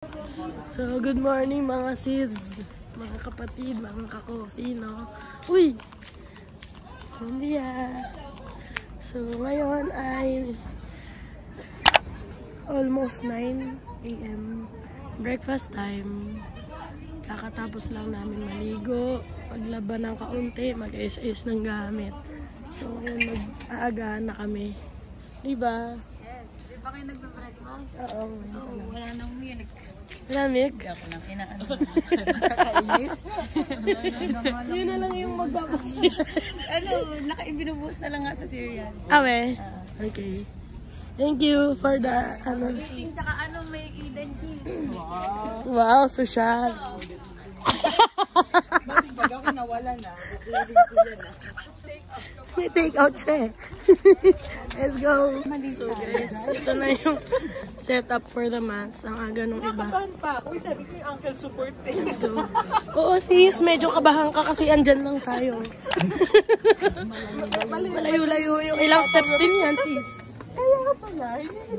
So, good morning mga sis, mga kapatid, mga ka-coffee, no? Uy! Hindi So, ngayon ay almost 9 AM. Breakfast time. Kakatapos lang namin maligo, maglaba ng kaunti, mag-ayos-ayos ng gamit. So, ngayon mag-aagaan na kami. Diba? Yes. Di ba kayo nagbe-breakfast? Oo. Wala nang milk. Malamig? Hindi ako nang inaano. Nakainis. Yun na lang yung magbabasa. Binubuhos na lang nga sa cereal. Awe? Okay. Thank you for the, Tsaka may Eden cheese. Wow. wow, social. Pag ako nawala na, May take out siya eh. Let's go. So guys, ito na yung setup for the mass. Ang aga nung iba. Nakabahan pa. Uy, sabi ko yung uncle support eh. Let's go. Oo sis, medyo kabahan ka kasi andyan lang tayo. Malayo-layo yung ilang steps din yan sis.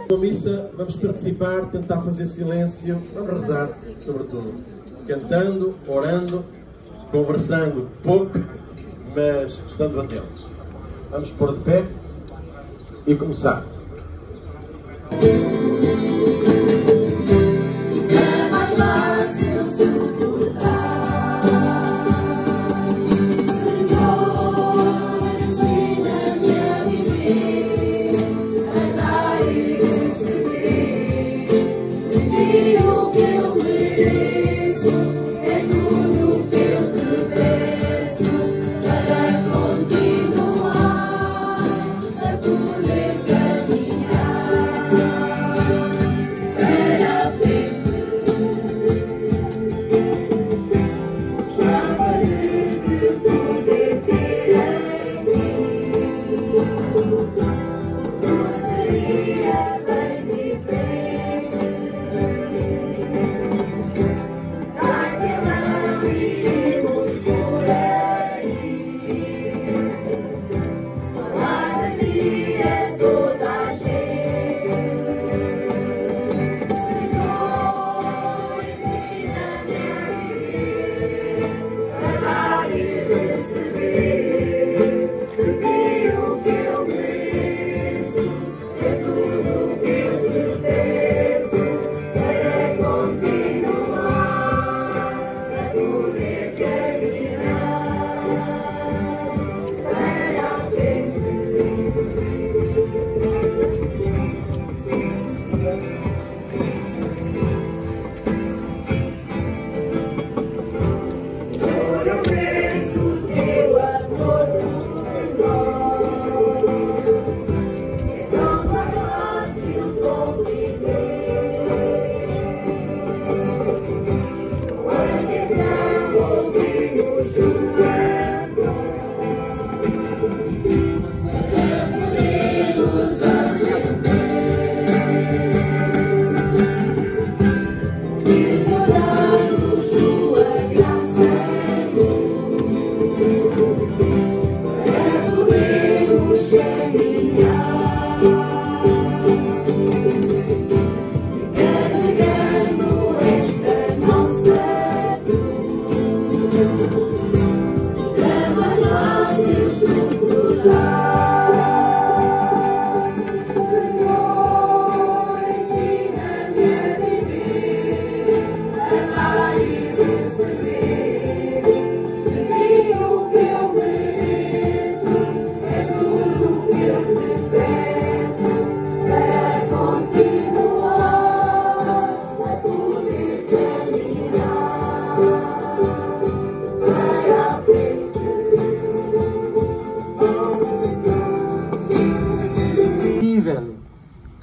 Na missa, vamos participar, tentar fazer silêncio, vamos rezar, sobretudo. Cantando, orando, conversando pouco, mas estando atentos. Vamos pôr de pé e começar.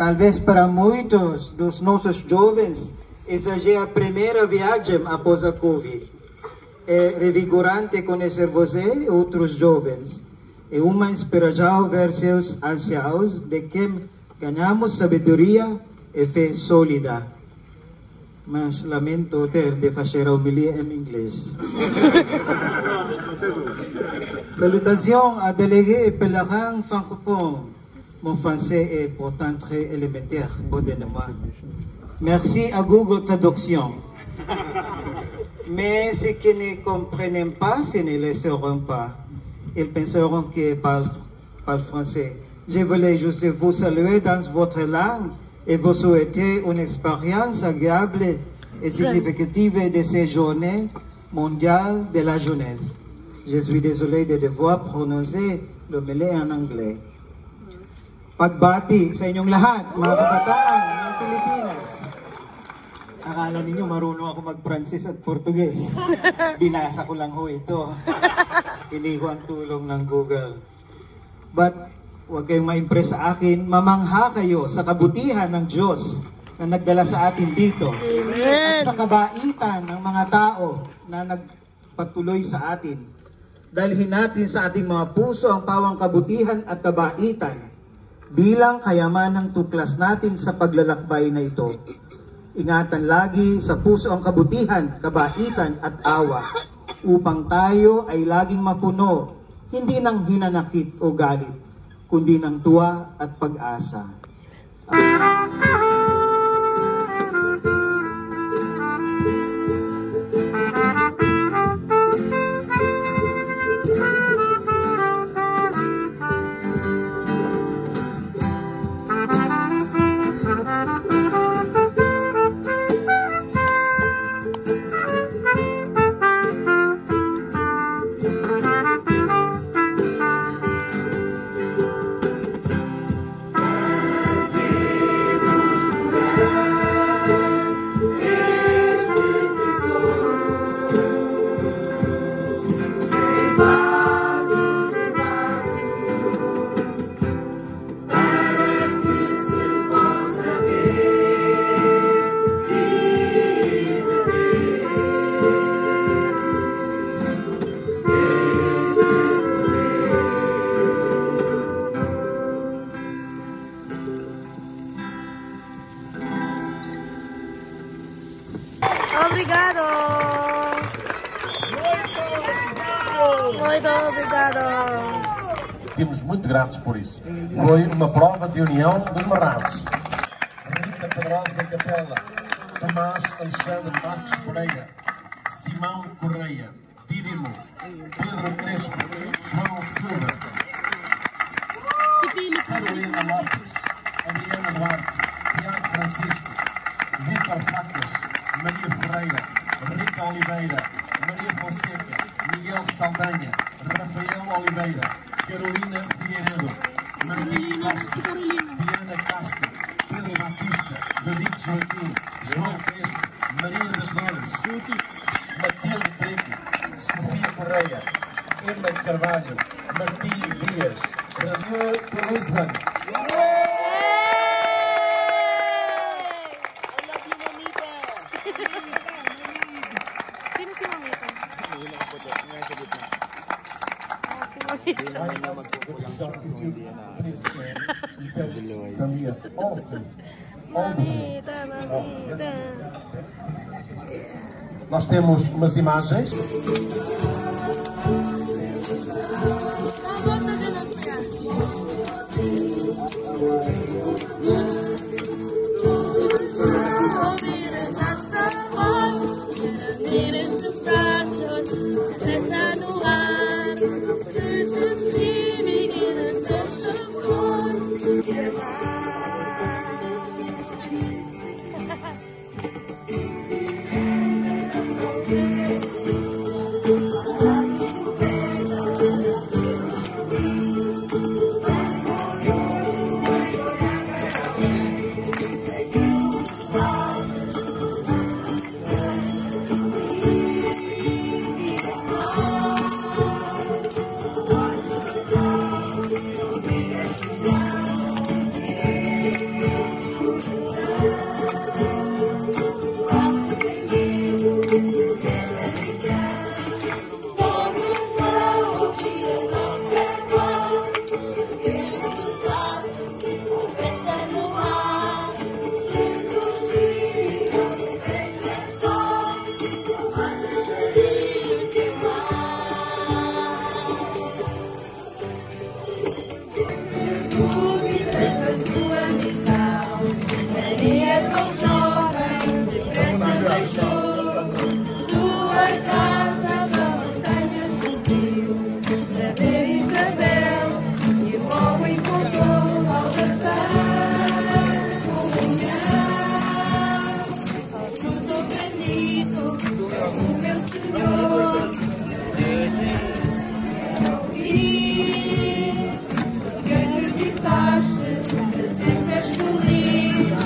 Talvez para muitos dos nossos jovens, essa já é a primeira viagem após a Covid. É revigorante conhecer você e outros jovens. É uma inspiração ver seus anciãos de quem ganhamos sabedoria e fé sólida. Mas lamento ter de fazer a homilia em inglês. Salutations à délégué Pellerin francophone. Mon français est pourtant très élémentaire, au Danemark. Merci à Google Traduction. Mais ceux qui ne comprennent pas, ce ne le sauront pas. Ils penseront qu'ils parlent français. Je voulais juste vous saluer dans votre langue et vous souhaiter une expérience agréable et significative de ces journées mondiales de la jeunesse. Je suis désolé de devoir prononcer le mele en anglais. Pagbati sa inyong lahat, mga kabataan ng Pilipinas. Akala ninyo marunong ako mag-Pranses at Portuges. Binasa ko lang ho ito. Hindi ko ang tulong ng Google. But huwag kayong ma-impress sa akin, mamangha kayo sa kabutihan ng Diyos na nagdala sa atin dito. Amen. At sa kabaitan ng mga tao na nagpatuloy sa atin. Dalhin natin sa ating mga puso ang pawang kabutihan at kabaitan bilang kayamanang tuklas natin sa paglalakbay na ito. Ingatan lagi sa puso ang kabutihan, kabaitan at awa upang tayo ay laging mapuno, hindi ng hinanakit o galit, kundi ng tuwa at pag-asa. Obrigado! Muito obrigado! Temos muito gratos por isso. Foi uma prova de união dos marrados. Rita Pedrosa Capela, Tomás Alexandre Marques Pereira, Simão Correia, Dídimo, Pedro Crespo, João Silva, Carolina Lopes, Adriana Duarte, Tiago Francisco, Vítor Facas, Maria Ferreira, Rita Oliveira, Maria Fonseca, Miguel Saldanha, Rafael Oliveira, Carolina Figueiredo, Martim Castro, Diana Castro, Pedro Batista, David Joaquim, João Crespo, Maria das Dores, Matilde Treco, Sofia Correia, Emma Carvalho, Martim Dias, Rafael Lisbon. Nós temos umas imagens. meu Senhor. Que acreditaste, que sempre és feliz.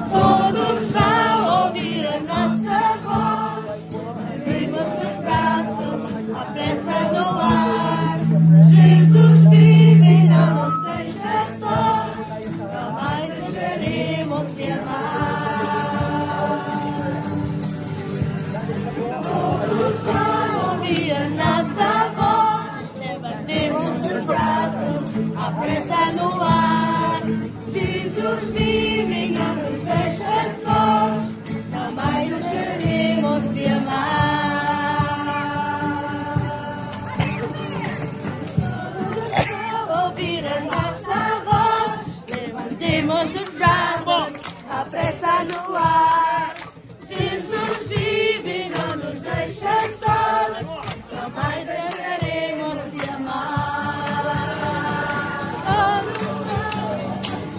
Todos vão ouvir a nossa voz. Abrimos os braços, a pressa no ar. Jesus vive, não nos deixa sós. Jamais deixaremos de amar. Todos vão ouvir a nossa voz. Levantemos os braços, a pressa no ar. Jesus vive, não nos deixa sós. Jamais deixaremos de amar. Ouvir a nossa voz, levantemos os braços, a pressa no ar. Jesus vive, não nos deixa sós, jamais deixaremos de amar.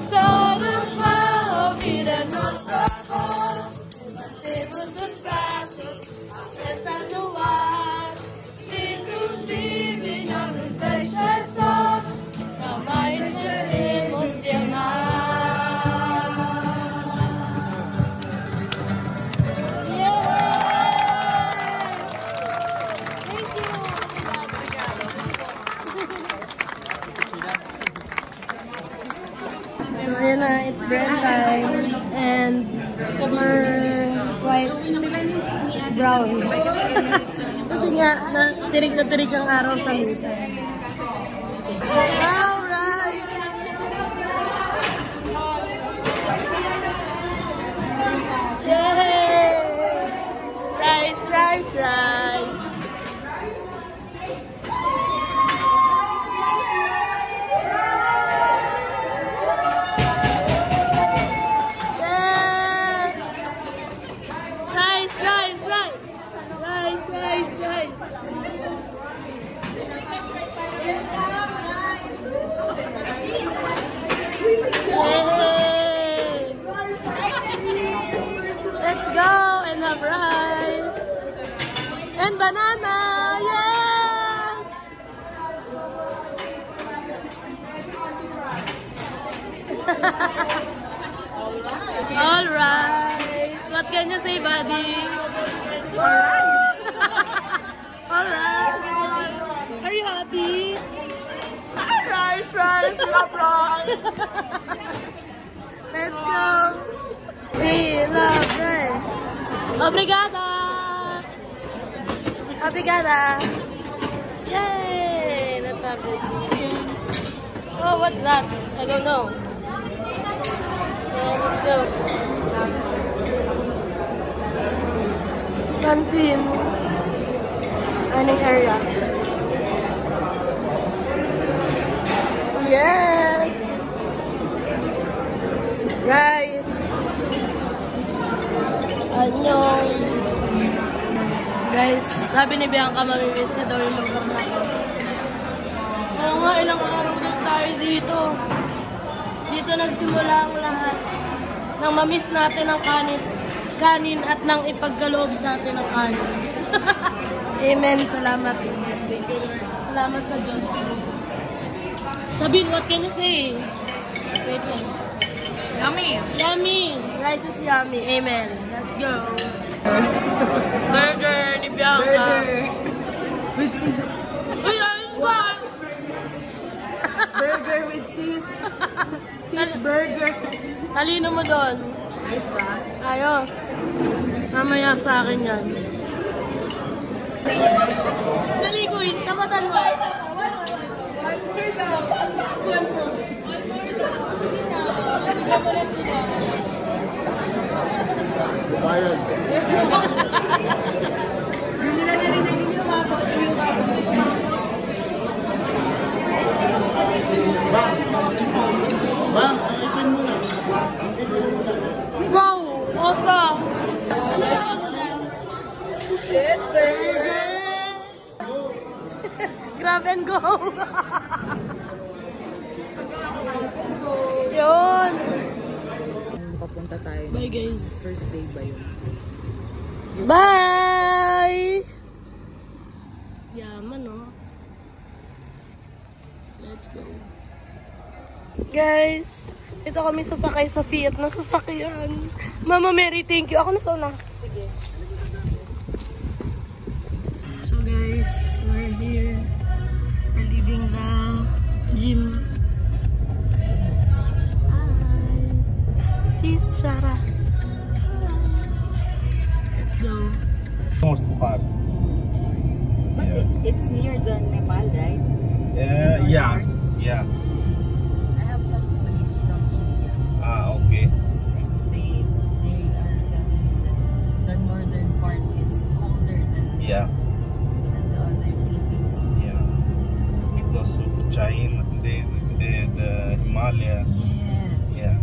Todos vão ouvir a nossa voz, levantemos os braços, a pressa no ar. Jesus vive, não nos deixa sós, jamais deixaremos de amar. So, ayan na, it's bread time. And we're quite brown. Kasi nga, tirig na tirig ang araw sa misa. Alright! Yay! Rice, rice, rice! Let's go and have rice and banana. Yeah! All right. What can you say, buddy? All right. Are you happy? Rice, rice, love rice. Let's go. We love rice. Obrigada. Obrigada. Yay! Let's have this. Oh, what's that? I don't know. Yeah, let's go. Canteen. Dining area. Yes! Rice! Anyong! Guys, sabi ni Bianca, mamimiss na daw yung lugar na to. Oo nga, ilang araw na tayo dito. Dito nagsimula ang lahat. Nang mamiss natin ang kanin at nang ipagkaloob sa atin ang kanin. Amen. Salamat. Salamat sa Diyos. Sabine, what can you say? Wait lang. Yummy! Yummy! Rice is yummy. Amen. Let's go. Burger ni Bianca. Burger! With cheese. Uy, ayun ba? Burger with cheese. Cheeseburger. Talino mo doon. Nice ba? Ayos. Mamaya sa akin yan. Nalikoy, tapatan mo. Bayad. Hindi na narinig niyo mga botry. Bang, itin mo na. Wow! Awesome! Yes, burger! Grab and go! Yun! Papunta tayo. Bye guys! First day ba yun? Bye! yaman, no? Let's go. Guys, ito kami sasakay sa Fiat na sasakyan. Mama Mary, thank you. Ako na sa una. Sige. So guys, we're here. We're leaving the gym. Hi. Sis, Shara. Let's go. Most part. But it's near the Nepal, right? Yeah. Yeah. I have some colleagues from India. Okay. They are telling me that the northern part is colder than Yeah. the other cities. Yeah. Because of China, there's the Himalaya. Yes. Yeah.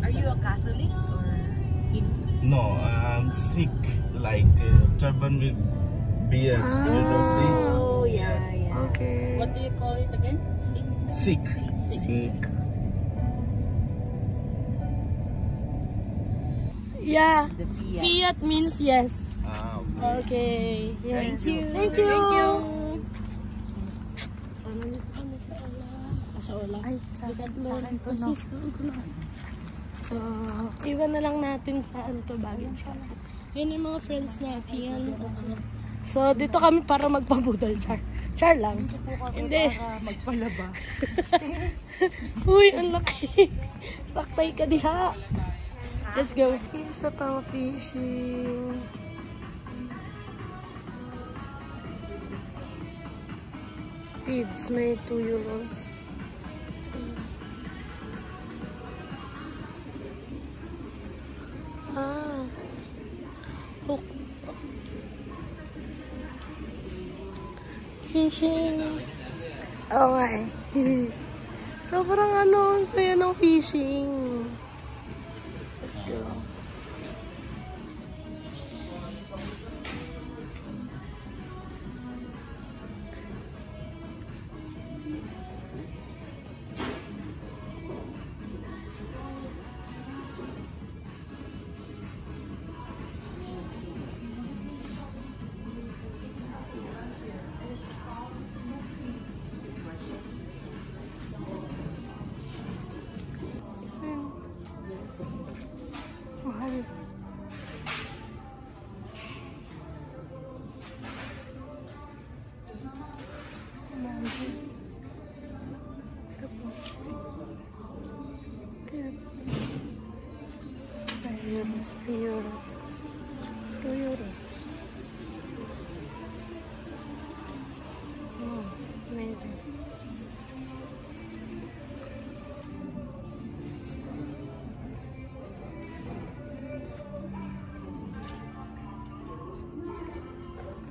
Are you a Catholic or Hindu? No, I'm sick, like turban with beard. You don't see? Oh, yeah. Okay. What do you call it again? Sick. Sick. Yeah. The Fiat. Fiat means yes. Okay. Okay. Yes. Thank you. Thank you. Thank you. Sana dito kami sa Ola. Sa Ola. Ay, sa akin ko, no? So, iwan na lang natin sa baggage. Yun yung mga friends natin. So, dito kami para magpabudol. Char lang. Hindi. Magpalaba. Uy, ang laki. Paktay ka diha. Let's go. Isa pang fishing. Feeds may 2 euros. Hook. Fishing. Okay. Sobrang ang saya ng fishing. Let's go. Mahal. Euros. 2 euros. Oh, amazing.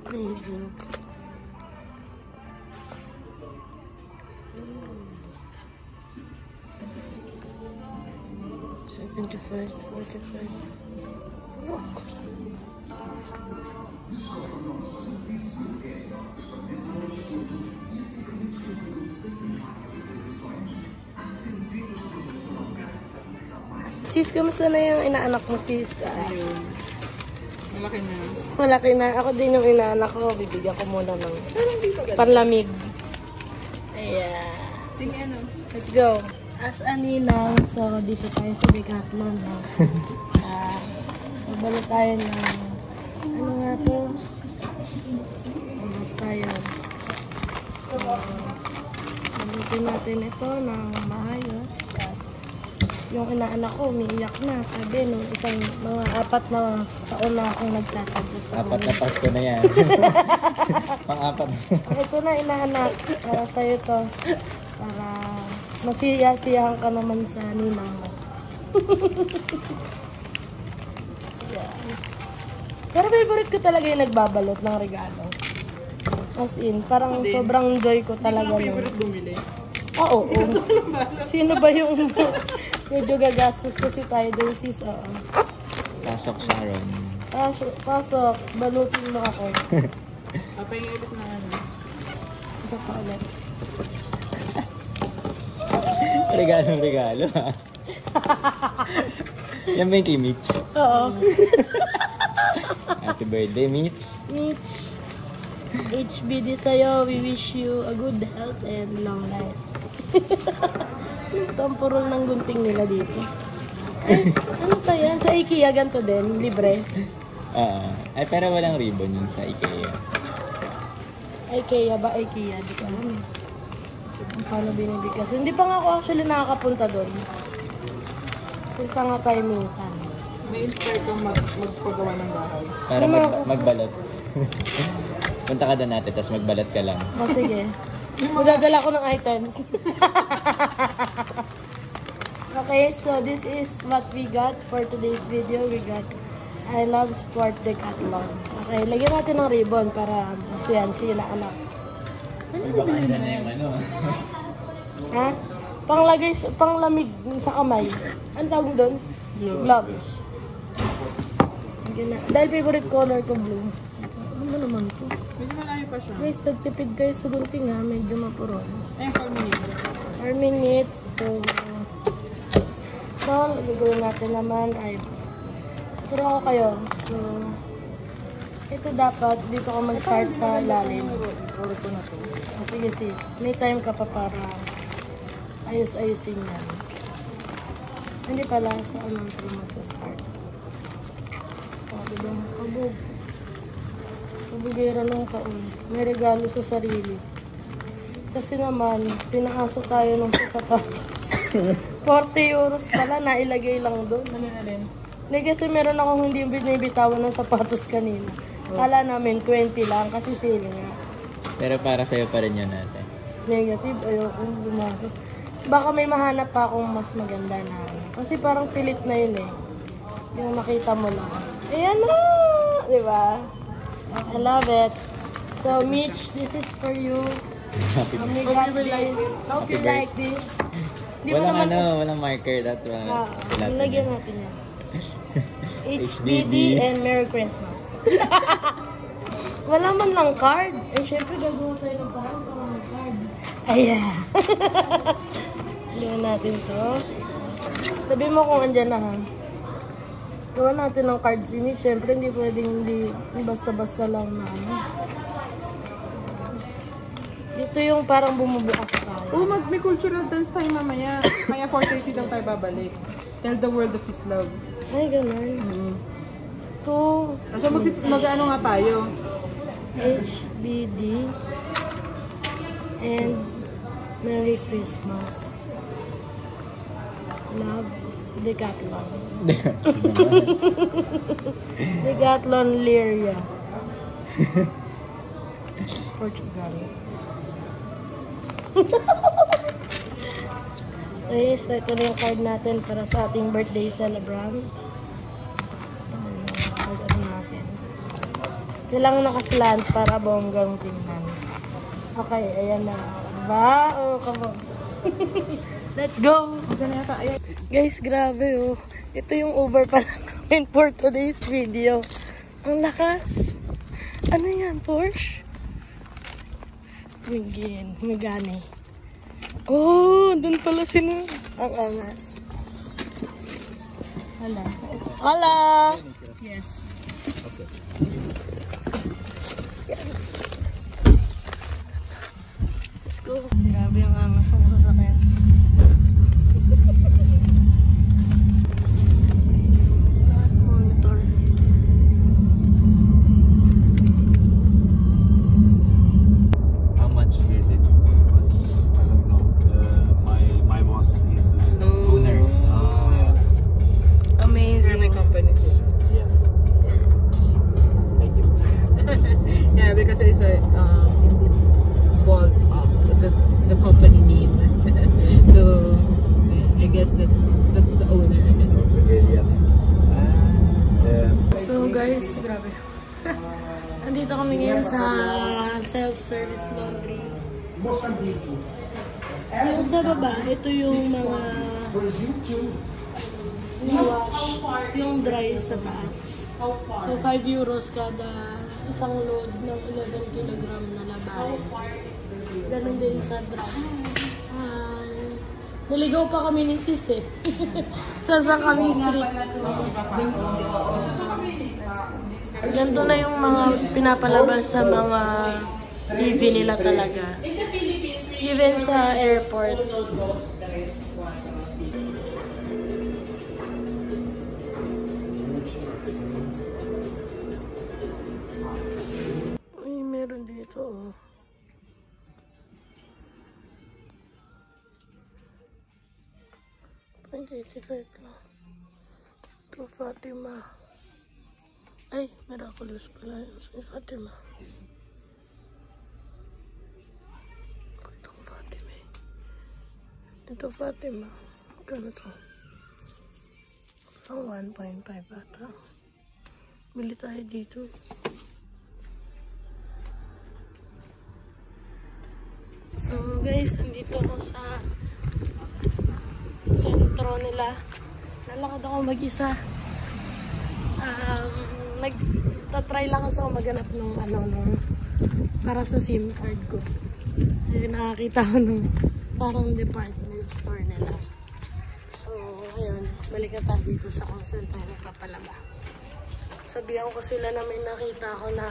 Amazing. 75, 45. Look. Sis, kamusta na yung inaanak mo, sis? Malaki na. Malaki na. Ako din yung inaanak ko. Bibigyan ko muna ng panlamig. Ayan. Tingnan ano. Let's go. As a ninang, so dito tayo sa Decathlon. Magbalik tayo ng ano nga to? Basta yun. So, mabutin natin ito ng maayos. At yung inaanak ko, umiiyak na. Sabi, nung isang mga 4 na taon na akong nagtatagpo sa 4 na Pasko na yan. Pang-4. Ito na, inaanak. Para sa'yo to. Para masiya-siyahan ka naman sa ninang mo. Yeah. Pero favorite ko talaga yung nagbabalot ng regalo. As in, parang sobrang enjoy ko talaga. Hindi ko favorite bumili? Oo. Sino ba yung medyo gagastos kasi tayo doon, sis? Oo. Pasok, Sharon. Pasok. Balutin mo ako. Papayang ulit na ano. Pasok pa ulit. Regalo ha. Yan ba yung kay Mitch? Oo. Happy birthday, Mitch. Mitch. HBD sa'yo. We wish you a good health and long life. Ito ang purol ng gunting nila dito. Ay, ano pa yan? Sa IKEA ganito din? Libre? Ay, pero walang ribbon yun sa IKEA. IKEA ba? IKEA? Di ko alam. Paano binibigkas? Hindi pa nga ako actually nakakapunta doon. Punta nga tayo minsan. May inspire kang magpagawa ng bahay. Para magbalot. Punta ka doon natin, tapos magbalot ka lang. O sige. Magdadala ko ng items. Okay, so this is what we got for today's video. We got I Love Sport Decathlon. Okay, lagyan natin ng ribbon para masiyan sila anak. Baka andyan na yung ano. Ha? Panglagay, panglamig sa kamay. Ang tawag doon? Gloves. Dahil favorite color ko blue. Ano ba naman to? Medyo malayo pa siya. Guys, nagtipid kayo sa gunting ha. Medyo mapurol. Ayun, 4 minutes. 4 minutes. So gagawin natin naman ay turo ko kayo. So, ito dapat dito ko mag-start sa ilalim. Sige sis, may time ka pa para ayos-ayusin yan. Hindi pala sa anong ito mag-start. O, diba? Kabugera ng kaon. May regalo sa sarili. Kasi naman, pinaasa tayo ng sapatos. 40 euros pala, nailagay lang doon. Hindi kasi meron akong hindi binibitawan ng sapatos kanina. Kala namin 20 lang kasi sale nga. Pero para sa'yo pa rin yun natin. Negative, ayoko gumasos. Baka may mahanap pa akong mas maganda na. Kasi parang pilit na yun eh. Yung makita mo lang. Ayan na! Diba? I love it. So Mitch, this is for you. Happy We got this. Hope you like this. Di ba walang naman walang marker that one. lagyan natin yan. HBD and Merry Christmas. Wala man lang card. Eh, syempre gagawa tayo ng parang card. Ayan. Gawin natin to. Sabi mo kung andyan na ha. Gawa natin ng card si Mitch. Syempre hindi pwedeng hindi basta-basta lang na ano. Ito yung parang bumubukas tayo. Oo, may cultural dance tayo mamaya. Kaya 4:30 daw tayo babalik. Tell the world of his love. Ay, ganun. Ito. So mag-ano nga tayo? HBD and Merry Christmas. Love Decathlon. Decathlon Liria. Portugal. Okay, so ito na yung card natin para sa ating birthday celebrant. Ano natin. Kailangan nakaslant para bonggang tingnan. Okay, ayan na. Ba? Oh, come on. Let's go! Guys, grabe oh. Ito yung Uber pala namin for today's video. Ang lakas. Ano yan, Porsche? Megane. Oh, dun pala sila. Ang angas. Hala. Hala! Yes. Let's go. Grabe ang angas ng sasakyan. Monitor. How much did it cost? I don't know. My boss is owner. Amazing. My company too. Yes. Thank you. Yeah, because it's a in the vault of the company name. So I guess that's the owner. Okay, yes. So guys, grabe. Andito kami ngayon sa self-service laundry. Yung sa baba, ito yung mga wash, yung dry sa taas. So, 5 euros kada isang load ng 11 kilogram na labahin. Ganun din sa dry. Naligaw pa kami ni sis eh. Sa kami street. Ganito na yung mga pinapalabas sa mga TV nila talaga. Even sa airport. Ay, meron dito oh. $85 na. Ito, Fatima. Ay, Miraculous pala yun sa Fatima. Itong Fatima eh. Ito Fatima. Kano to? Ang 1.5 ata. Bili tayo dito. So guys, andito ako sa sentro nila. Nalakad ako mag-isa. Nagtatry lang ako maghanap ng para sa SIM card ko. Ay, nakakita ko ng parang department store nila. So, ayun. Balik na tayo dito sa kung saan tayo nagpapalaba. Sabihan ko sila na may nakita ko na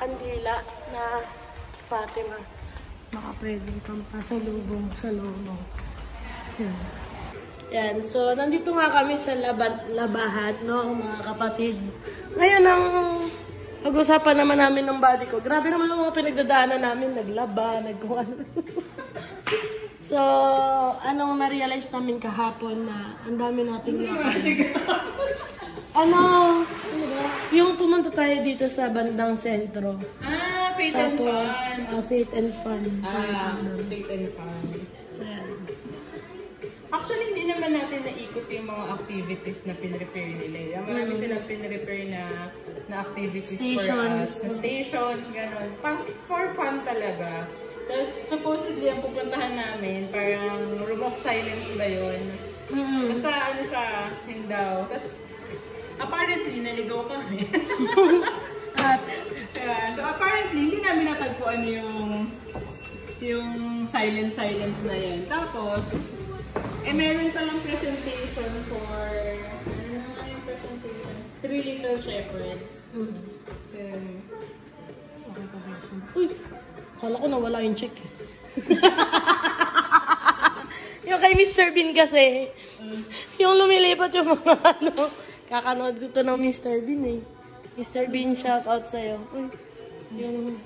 kandila na Fatima. Baka pwedeng pampasalubong sa loob. Yan. Yan. So, nandito nga kami sa labahan, no, mga kapatid. Ngayon, ang pag-usapan naman namin ng body ko. Grabe naman yung mga pinagdadaanan namin. Naglaba, nagkuhan. So, anong na-realize namin kahapon na ang dami nating yung pumunta tayo dito sa bandang sentro. Faith and Fun. Faith and Fun. Faith and Fun. Ayan. Actually, hindi naman natin naikot yung mga activities na pinrepair nila. Marami silang pinrepair na activities Stations. For us. Na stations, gano'n. For fun talaga. Tapos, supposedly, ang pupuntahan namin, parang Room of Silence ba yun? Basta ano siya, hindaw. Tapos, apparently, naligaw kami. So, apparently, hindi namin natagpuan yung silence na yan. Tapos, meron palang presentation for, ano nga yung presentation? 3 Little Shepherds. So, uy, akala ko nawala yung check eh. Yung kay Mr. Bean kasi, yung lumilipat yung mga kakanood ko to ng Mr. Bean eh. Mr. Bean, shout out sa'yo. Uy, yung,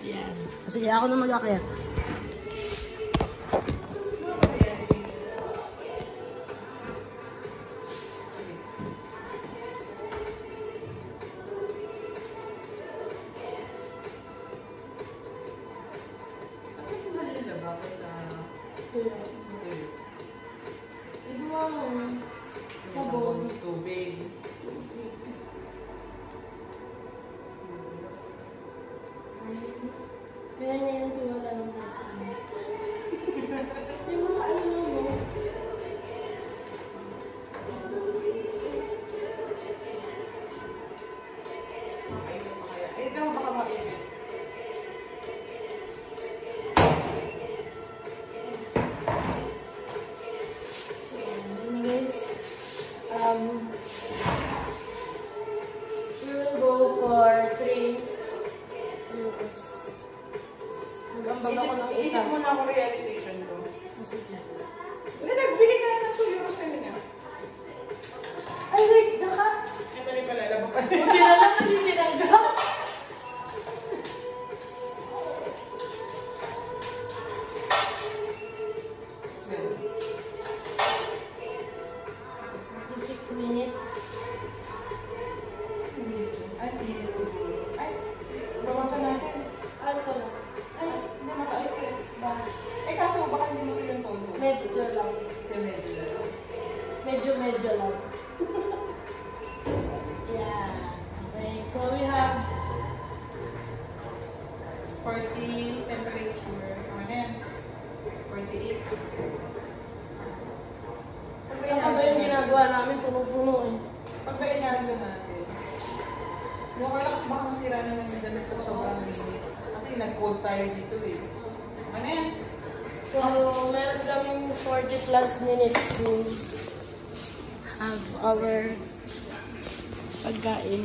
yan. Sige, ako na mag-akyat. sabon, tubig. Kaya niya yung tiwala ng nasa kanya. Yung mga ano mo. Ito baka maibig. We will go for 3 euros. Nagambag ako ng isa. Isip muna ako realization ko. Sige. Nagbili ka na ng 2 euros kanina. Ay, wait, naka. Ay, mali pala. Labo pa. Kilala ka din ginagawa. Medyo lang. Yeah. Okay, so we have 40 temperature. Ano yan? 48. Kaya ba yung ginagawa namin, puno-puno eh. Pag ba inaano natin? Yung kailangan kasi baka masira na lang yung damit ko sobrang limit. Kasi nag-cold tayo dito eh. Ano yan? So, meron kaming 40 plus minutes to have our pagkain.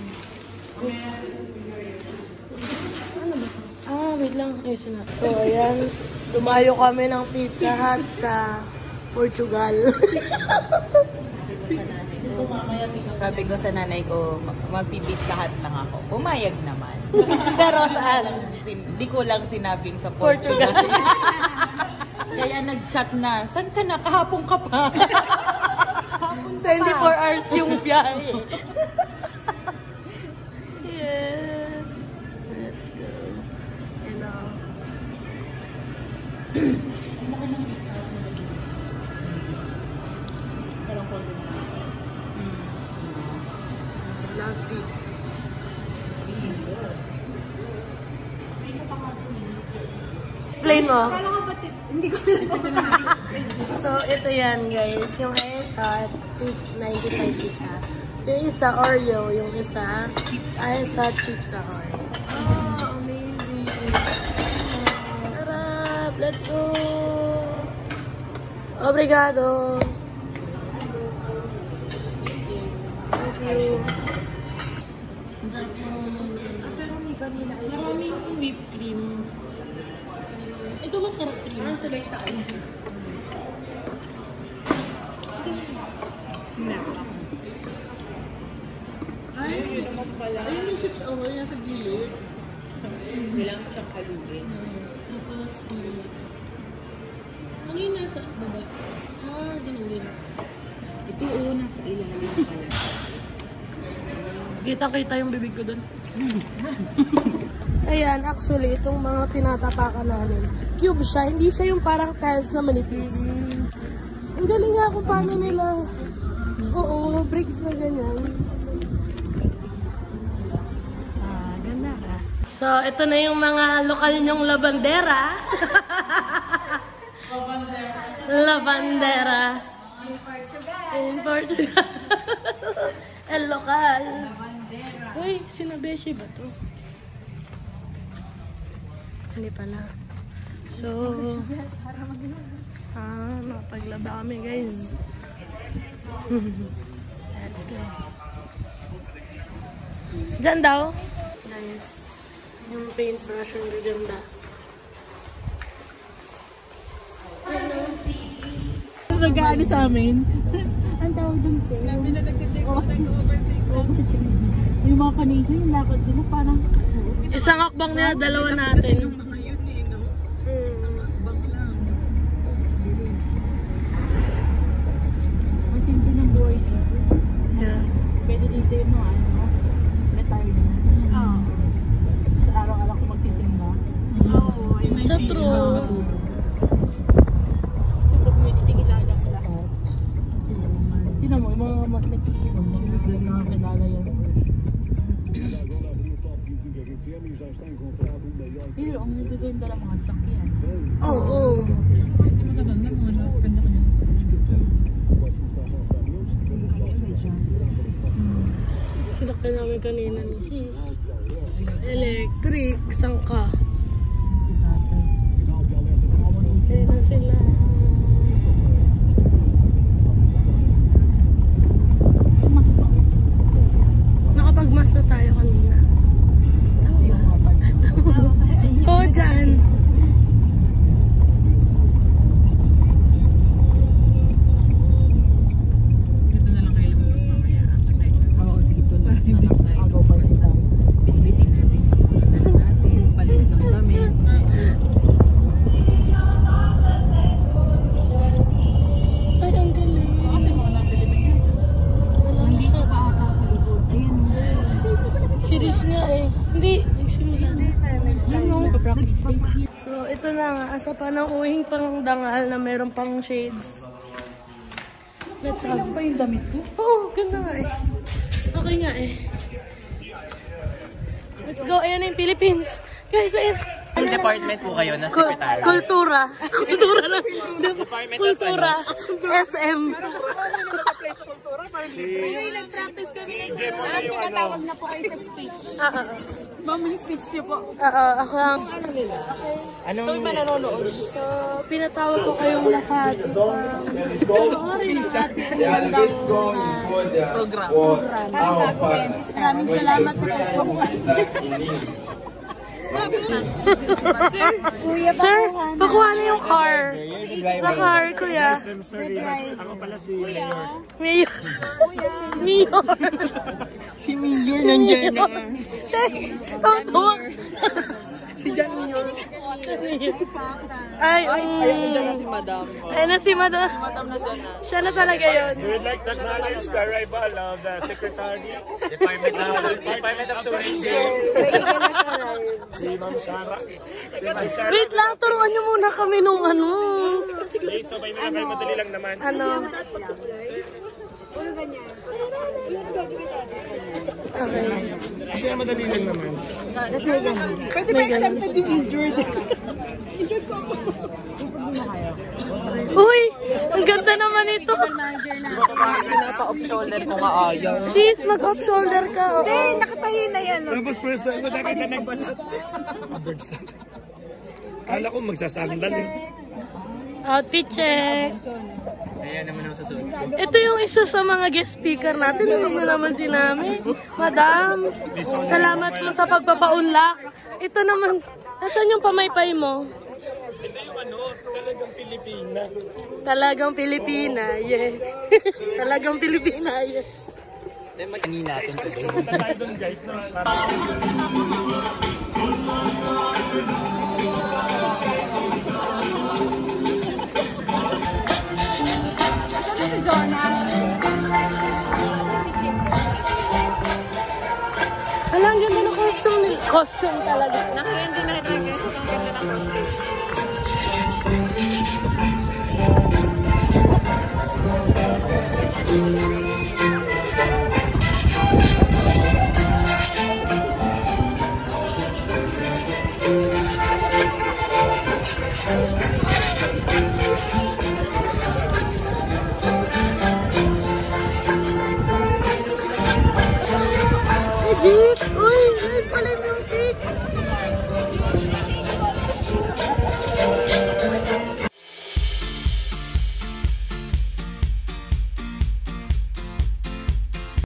Ano ba? Ah, wait lang. Ayusin na. So, ayan. Dumayo kami ng Pizza Hut sa Portugal. Sabi ko sa nanay ko, magpi-Pizza Hut lang ako. Pumayag naman. Pero saan? Hindi ko lang sinabing sa Portugal. Kaya nag-chat na, saan ka na? Kahapon ka pa. Kahapon ka 24 pa. hours yung biyahe. Yes. Let's go. Hello. Love pizza. Explain mo. Hindi ko So, ito yan guys. Yung isa, 295 isa. Yung isa, Oreo. Yung isa, chips ahoy. Oh, amazing. Sarap. Let's go. Obrigado. Thank you. Ang sarap ng maraming whipped cream. Ito masarap cream. Ang select ako. Ay, ayun yung chips ahoy nasa gilid. Kailangan siyang kalugin. Tapos, ano yung nasa baba? Ah, dinugin. Ito nasa ilalim pala. Kita-kita yung bibig ko dun. Ayan, actually, itong mga tinatapakan namin. Cube siya, hindi siya yung parang tiles na manipis. Ang galing nga kung paano nila. Oo, bricks na ganyan. Ganda ka. So, ito na yung mga lokal nyong labandera. Labandera. In Portugal. El lokal. Uy, sinabeshi ba to? Hindi pala. So, makapaglaba kami guys. Let's go. Diyan daw. Nice. Yung paintbrush yung gaganda. Nag-aano sa amin? Ang tawag dun ko. Yung mga Canadian, yung lakad nila parang... Isang akbang na dalawa natin. Ang simple ng buhay dito. Yeah. Pwede dito yung mga ano, retirement. Oo. Sa araw-araw ko magsisimba. Oo. Sa true. Kasi community kilala ko lahat. Tinan mo, yung mga nagtikinom, mga kilala yan. Pero ang nagaganda lang mga sakyan. Oo. Hindi magaganda mga kanya-kanya sa Sinakay namin kanina ni sis. Electric, sangka. Ayan na sila. Nakapagmas na tayo kanina. Tama. Oo, dyan. Dito na lang kayo lumabas mamaya. Kasi Oo, dito na. Agaw pa si Tao. bitbitin natin. Natin. Palit ng damit. Ay, ang galing. Kasi mga napilipin yun. Nandito pa ata sa likod. Ayun. Series nga eh. Hindi, nagsimula na. Nagpa-practice. So, ito na nga. Asa pa ng uwing pang dangal na meron pang shades. Let's have. Ano ba yung damit ko? Oo, ganda nga eh. Okay nga eh. Let's go. Ayan na yung Philippines. Guys, ayan. Yung department po kayo na secretary. Kultura. Kultura lang. Department of Kultura. SM. Nag-practice kami na sa parang tinatawag na po kayo sa speech. Ma'am, yung speech niyo po. Ako lang. Anong ba nanonood? So, pinatawag ko kayong lahat. Panoorin ang ating magandang Program. Maraming salamat sa pagpupunta. Sir, pakuha na yung car. Sa car, kuya. Ako pala si Mayor. Mayor. Mayor. Si Mayor nandiyan na. Tawa. Si John Mayor. Ay, Ayun na si Madam. ayun na si Madam. Madam na dyan na. Siya na talaga yun. We would like to acknowledge the arrival of the Secretary, Department of Tourism, si Ma'am Sarah. Wait lang, turuan niyo muna kami nung ano. Okay, so may madali lang naman. Ano? Okay. Kasi madali lang naman. Pwede ba exempted yung injured? Uy, ang ganda naman ito. Pinapa-off shoulder ko nga ayaw. Sis, mag-off shoulder ka. Hindi, nakatayo na yan. Tapos first time ko nakita Kala ko magsasandal eh. Outfit check. Ayan naman ako sa suot. Ito yung isa sa mga guest speaker natin. Ano na naman si Nami? Madam, salamat po sa pagpapaunlak. Ito naman, nasan yung pamaypay mo? Ito yung talagang Pilipina. Talagang Pilipina, yeah. Talagang Pilipina, yeah. Magkanin natin today. Punta tayo doon guys. No? Si Jonah. Alam, ang ganda ng costume nila. Costume talaga. Naka-hindi na ito guys. Ang ganda ng costume. Legit! Uy!